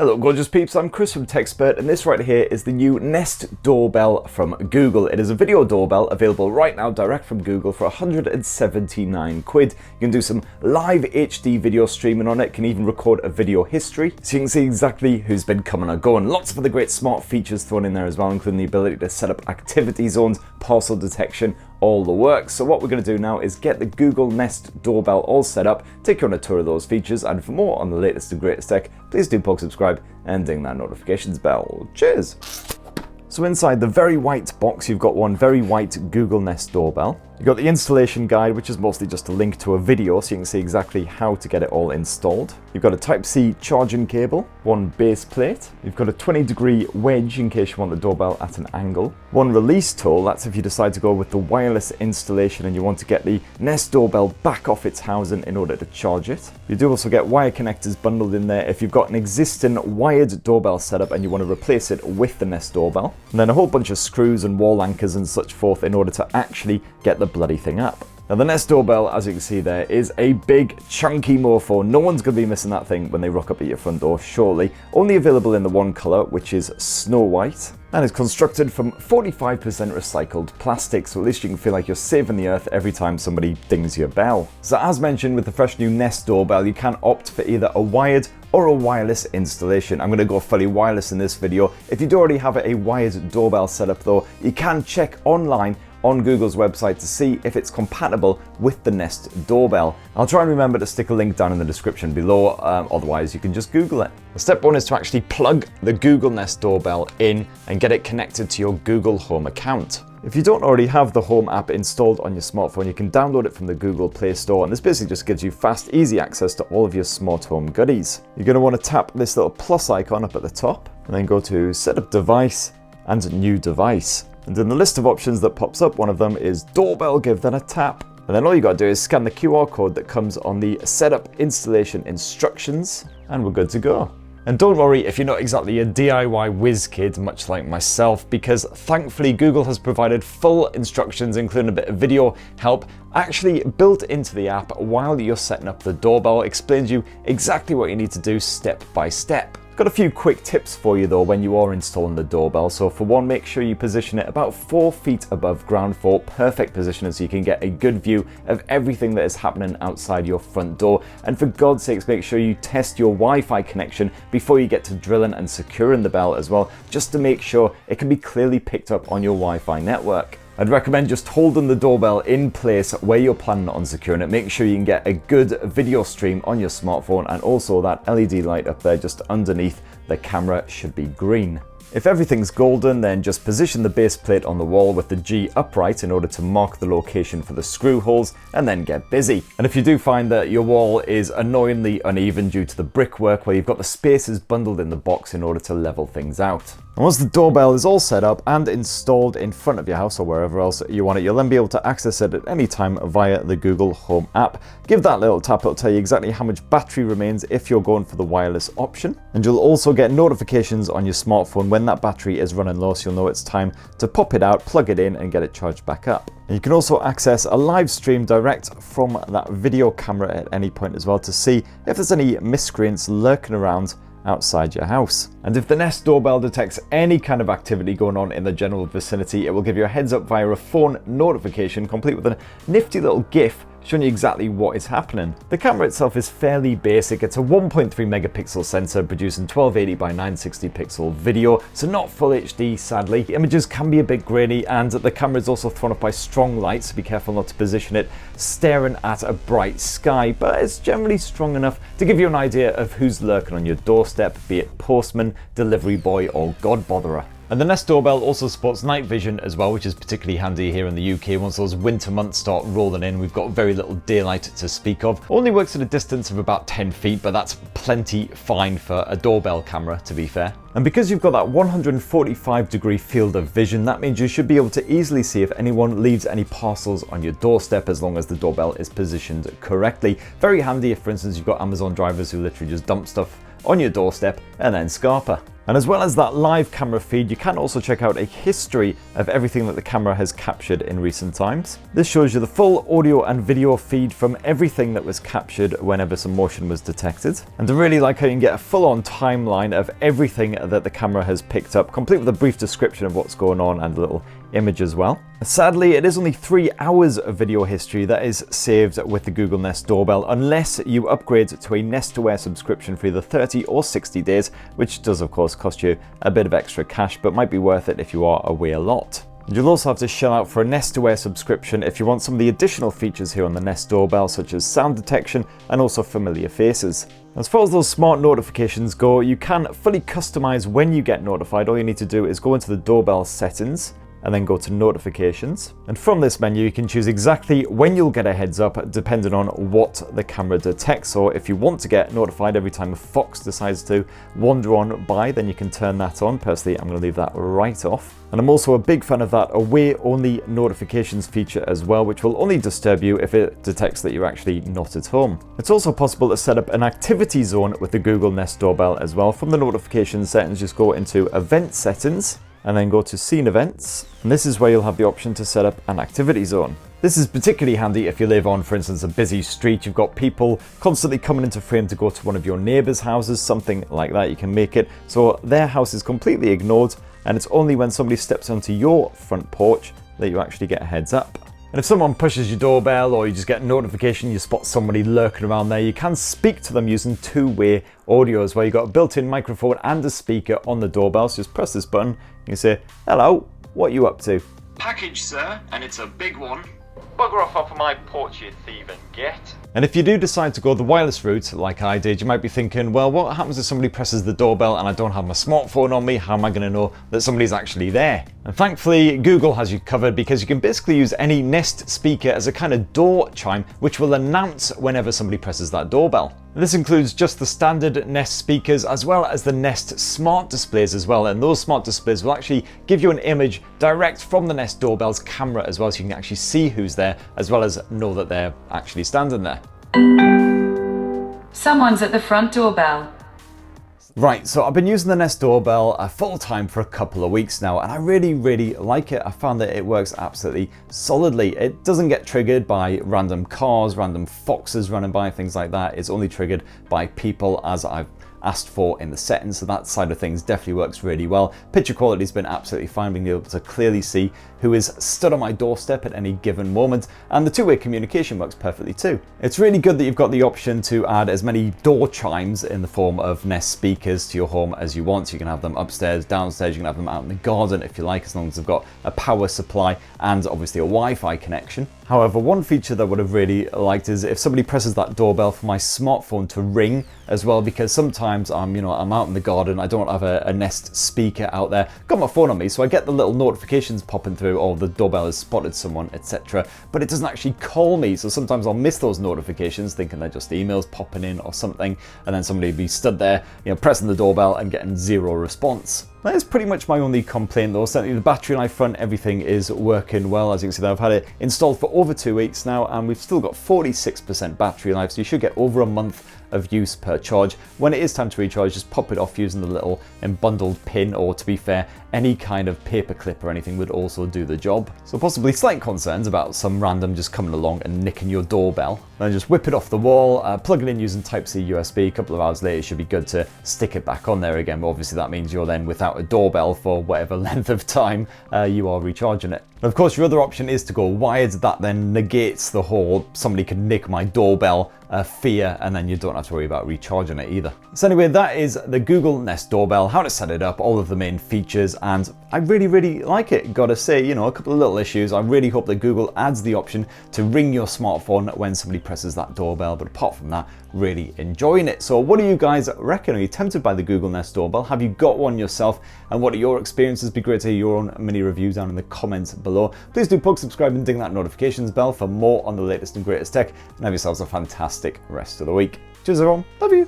Hello gorgeous peeps, I'm Chris from TechSpert, and this right here is the new Nest Doorbell from Google. It is a video doorbell available right now direct from Google for 179 quid. You can do some live HD video streaming on it, can even record a video history, so you can see exactly who's been coming or going. Lots of other great smart features thrown in there as well, including the ability to set up activity zones, parcel detection, all the works. So what we're going to do now is get the Google Nest Doorbell all set up, take you on a tour of those features, and for more on the latest and greatest tech, please do subscribe and ding that notifications bell. Cheers! So inside the very white box, you've got one very white Google Nest Doorbell. You've got the installation guide, which is mostly just a link to a video so you can see exactly how to get it all installed. You've got a Type-C charging cable, one base plate. You've got a 20-degree wedge in case you want the doorbell at an angle. One release tool, that's if you decide to go with the wireless installation and you want to get the Nest Doorbell back off its housing in order to charge it. You do also get wire connectors bundled in there if you've got an existing wired doorbell setup and you want to replace it with the Nest Doorbell. And then a whole bunch of screws and wall anchors and such forth in order to actually get the bloody thing up. Now the Nest Doorbell, as you can see there, is a big chunky mofo. No one's going to be missing that thing when they rock up at your front door, surely. Only available in the one colour, which is snow white, and is constructed from 45% recycled plastic, so at least you can feel like you're saving the earth every time somebody dings your bell. So as mentioned, with the fresh new Nest Doorbell, you can opt for either a wired or a wireless installation. I'm going to go fully wireless in this video. If you do already have a wired doorbell set up though, you can check online on Google's website to see if it's compatible with the Nest Doorbell. I'll try and remember to stick a link down in the description below, otherwise you can just Google it. Step one is to actually plug the Google Nest Doorbell in and get it connected to your Google Home account. If you don't already have the Home app installed on your smartphone, you can download it from the Google Play Store, and this basically just gives you fast, easy access to all of your smart home goodies. You're going to want to tap this little plus icon up at the top, and then go to Set Up Device and New Device. And in the list of options that pops up, one of them is Doorbell, give that a tap. And then all you got to do is scan the QR code that comes on the setup installation instructions, and we're good to go. And don't worry if you're not exactly a DIY whiz kid, much like myself, because thankfully Google has provided full instructions, including a bit of video help, actually built into the app while you're setting up the doorbell. It explains you exactly what you need to do step by step. Got a few quick tips for you though when you are installing the doorbell. So for one, make sure you position it about 4 feet above ground for perfect positioning so you can get a good view of everything that is happening outside your front door. And for God's sakes, make sure you test your Wi-Fi connection before you get to drilling and securing the bell as well, just to make sure it can be clearly picked up on your Wi-Fi network. I'd recommend just holding the doorbell in place where you're planning on securing it. Make sure you can get a good video stream on your smartphone, and also that LED light up there just underneath the camera should be green. If everything's golden, then just position the base plate on the wall with the G upright in order to mark the location for the screw holes, and then get busy. And if you do find that your wall is annoyingly uneven due to the brickwork, well, you've got the spaces bundled in the box in order to level things out. And once the doorbell is all set up and installed in front of your house or wherever else you want it, you'll then be able to access it at any time via the Google Home app. Give that little tap, it'll tell you exactly how much battery remains if you're going for the wireless option. And you'll also get notifications on your smartphone when that battery is running low, so you'll know it's time to pop it out, plug it in, and get it charged back up. And you can also access a live stream direct from that video camera at any point as well to see if there's any miscreants lurking around outside your house. And if the Nest Doorbell detects any kind of activity going on in the general vicinity, it will give you a heads up via a phone notification, complete with a nifty little GIF showing you exactly what is happening. The camera itself is fairly basic. It's a 1.3 megapixel sensor producing 1280 by 960 pixel video, so not full HD sadly. Images can be a bit grainy, and the camera is also thrown up by strong light, so be careful not to position it staring at a bright sky, but it's generally strong enough to give you an idea of who's lurking on your doorstep, be it postman, delivery boy, or god botherer. And the Nest Doorbell also supports night vision as well, which is particularly handy here in the UK. Once those winter months start rolling in, we've got very little daylight to speak of. Only works at a distance of about 10 feet, but that's plenty fine for a doorbell camera, to be fair. And because you've got that 145-degree field of vision, that means you should be able to easily see if anyone leaves any parcels on your doorstep as long as the doorbell is positioned correctly. Very handy if, for instance, you've got Amazon drivers who literally just dump stuff on your doorstep and then scarper. And as well as that live camera feed, you can also check out a history of everything that the camera has captured in recent times. This shows you the full audio and video feed from everything that was captured whenever some motion was detected. And I really like how you can get a full-on timeline of everything that the camera has picked up, complete with a brief description of what's going on and a little image as well. Sadly, it is only 3 hours of video history that is saved with the Google Nest Doorbell, unless you upgrade to a Nest to Wear subscription for either 30 or 60 days, which does of course cost you a bit of extra cash, but might be worth it if you are away a lot. You'll also have to shell out for a Nest to Wear subscription if you want some of the additional features here on the Nest Doorbell, such as sound detection and also familiar faces. As far as those smart notifications go, you can fully customize when you get notified. All you need to do is go into the doorbell settings and then go to notifications. And from this menu, you can choose exactly when you'll get a heads up depending on what the camera detects. So if you want to get notified every time a fox decides to wander on by, then you can turn that on. Personally, I'm going to leave that right off. And I'm also a big fan of that away only notifications feature as well, which will only disturb you if it detects that you're actually not at home. It's also possible to set up an activity zone with the Google Nest Doorbell as well. From the notification settings, just go into event settings and then go to scene events. And this is where you'll have the option to set up an activity zone. This is particularly handy if you live on, for instance, a busy street. You've got people constantly coming into frame to go to one of your neighbors' houses, something like that. You can make it so their house is completely ignored, and it's only when somebody steps onto your front porch that you actually get a heads up. And if someone pushes your doorbell or you just get a notification, you spot somebody lurking around there, you can speak to them using two-way audio as well. You've got a built-in microphone and a speaker on the doorbell, so just press this button, you can say, "Hello, what are you up to?" "Package, sir, and it's a big one." "Bugger off of my porch, you thieving git." And if you do decide to go the wireless route, like I did, you might be thinking, well, what happens if somebody presses the doorbell and I don't have my smartphone on me? How am I going to know that somebody's actually there? And thankfully, Google has you covered, because you can basically use any Nest speaker as a kind of door chime, which will announce whenever somebody presses that doorbell. And this includes just the standard Nest speakers as well as the Nest smart displays as well. And those smart displays will actually give you an image direct from the Nest Doorbell's camera as well, so you can actually see who's there as well as know that they're actually standing there. Someone's at the front doorbell. Right, so I've been using the Nest Doorbell full time for a couple of weeks now, and I really like it. I found that it works absolutely solidly. It doesn't get triggered by random cars, random foxes running by, things like that. It's only triggered by people, as I've asked for in the settings, so that side of things definitely works really well. Picture quality has been absolutely fine, being able to clearly see who is stood on my doorstep at any given moment, and the two-way communication works perfectly too. It's really good that you've got the option to add as many door chimes in the form of Nest speakers to your home as you want. So you can have them upstairs, downstairs, you can have them out in the garden if you like, as long as they've got a power supply and obviously a Wi-Fi connection. However, one feature that I would have really liked is if somebody presses that doorbell for my smartphone to ring as well, because sometimes I'm out in the garden, I don't have a Nest speaker out there, got my phone on me, so I get the little notifications popping through, oh, the doorbell has spotted someone, etc. But it doesn't actually call me, so sometimes I'll miss those notifications thinking they're just emails popping in or something, and then somebody will be stood there, pressing the doorbell and getting zero response. That is pretty much my only complaint though. Certainly the battery life front, everything is working well. As you can see, I've had it installed for over 2 weeks now, and we've still got 46% battery life, so you should get over a month of use per charge. When it is time to recharge, just pop it off using the little bundled pin, or to be fair, any kind of paper clip or anything would also do the job. So possibly slight concerns about some random just coming along and nicking your doorbell. Then just whip it off the wall, plug it in using Type-C USB. A couple of hours later, it should be good to stick it back on there again. But obviously that means you're then without a doorbell for whatever length of time you are recharging it. And of course, your other option is to go wired. That then negates the whole somebody can nick my doorbell fear, and then you don't have to worry about recharging it either. So anyway, that is the Google Nest Doorbell, how to set it up, all of the main features, and I really like it. Gotta say, a couple of little issues. I really hope that Google adds the option to ring your smartphone when somebody presses that doorbell, but apart from that, really enjoying it. So what do you guys reckon? Are you tempted by the Google Nest Doorbell? Have you got one yourself? And what are your experiences? Be great to hear your own mini reviews down in the comments below. Please do plug, subscribe, and ding that notifications bell for more on the latest and greatest tech, and have yourselves a fantastic rest of the week. Cheers everyone, love you.